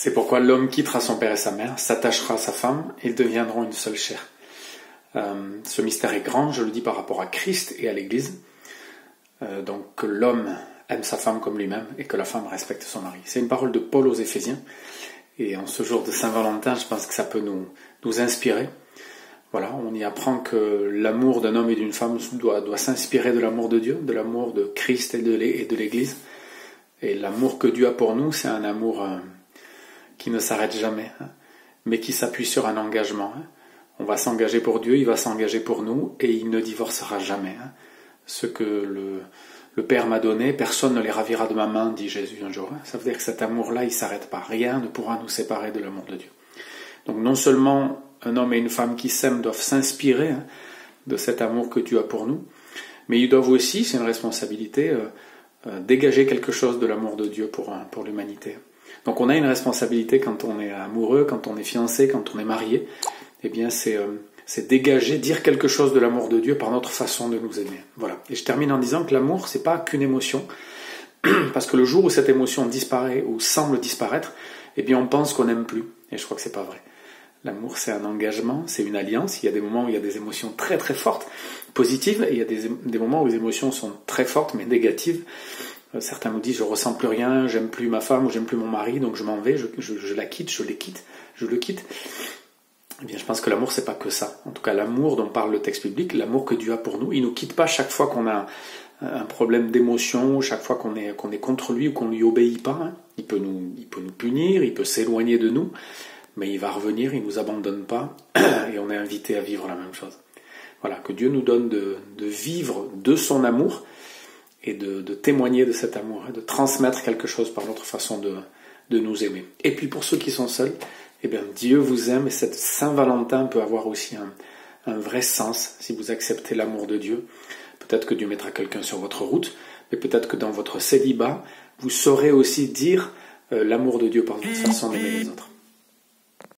C'est pourquoi l'homme quittera son père et sa mère, s'attachera à sa femme, et ils deviendront une seule chair. Ce mystère est grand, je le dis par rapport à Christ et à l'Église. Donc que l'homme aime sa femme comme lui-même et que la femme respecte son mari. C'est une parole de Paul aux Éphésiens. Et en ce jour de Saint-Valentin, je pense que ça peut nous inspirer. Voilà, on y apprend que l'amour d'un homme et d'une femme doit s'inspirer de l'amour de Dieu, de l'amour de Christ et de l'Église. Et l'amour que Dieu a pour nous, c'est un amour qui ne s'arrête jamais, mais qui s'appuie sur un engagement. On va s'engager pour Dieu, il va s'engager pour nous, et il ne divorcera jamais. Ce que le Père m'a donné, personne ne les ravira de ma main, dit Jésus un jour. Ça veut dire que cet amour-là, il ne s'arrête pas. Rien ne pourra nous séparer de l'amour de Dieu. Donc non seulement un homme et une femme qui s'aiment doivent s'inspirer de cet amour que Dieu a pour nous, mais ils doivent aussi, c'est une responsabilité, dégager quelque chose de l'amour de Dieu pour l'humanité. Donc on a une responsabilité quand on est amoureux, quand on est fiancé, quand on est marié, eh bien c'est dégager, dire quelque chose de l'amour de Dieu par notre façon de nous aimer. Voilà. Et je termine en disant que l'amour, c'est pas qu'une émotion, parce que le jour où cette émotion disparaît ou semble disparaître, eh bien on pense qu'on n'aime plus. Et je crois que c'est pas vrai. L'amour, c'est un engagement, c'est une alliance. Il y a des moments où il y a des émotions très très fortes, positives, et il y a des moments où les émotions sont très fortes mais négatives. Certains nous disent je ressens plus rien, j'aime plus ma femme ou j'aime plus mon mari, donc je m'en vais, je la quitte, je le quitte. Eh bien, je pense que l'amour, c'est pas que ça. En tout cas, l'amour dont parle le texte biblique, l'amour que Dieu a pour nous, il nous quitte pas chaque fois qu'on a un problème d'émotion, chaque fois qu'on est contre lui ou qu'on lui obéit pas. Il peut nous punir, il peut s'éloigner de nous, mais il va revenir, il nous abandonne pas, et on est invité à vivre la même chose. Voilà, que Dieu nous donne de vivre de son amour et de témoigner de cet amour, de transmettre quelque chose par notre façon de nous aimer. Et puis pour ceux qui sont seuls, eh bien, Dieu vous aime et cette Saint-Valentin peut avoir aussi un vrai sens si vous acceptez l'amour de Dieu. Peut-être que Dieu mettra quelqu'un sur votre route, mais peut-être que dans votre célibat, vous saurez aussi dire l'amour de Dieu par votre façon d'aimer les autres.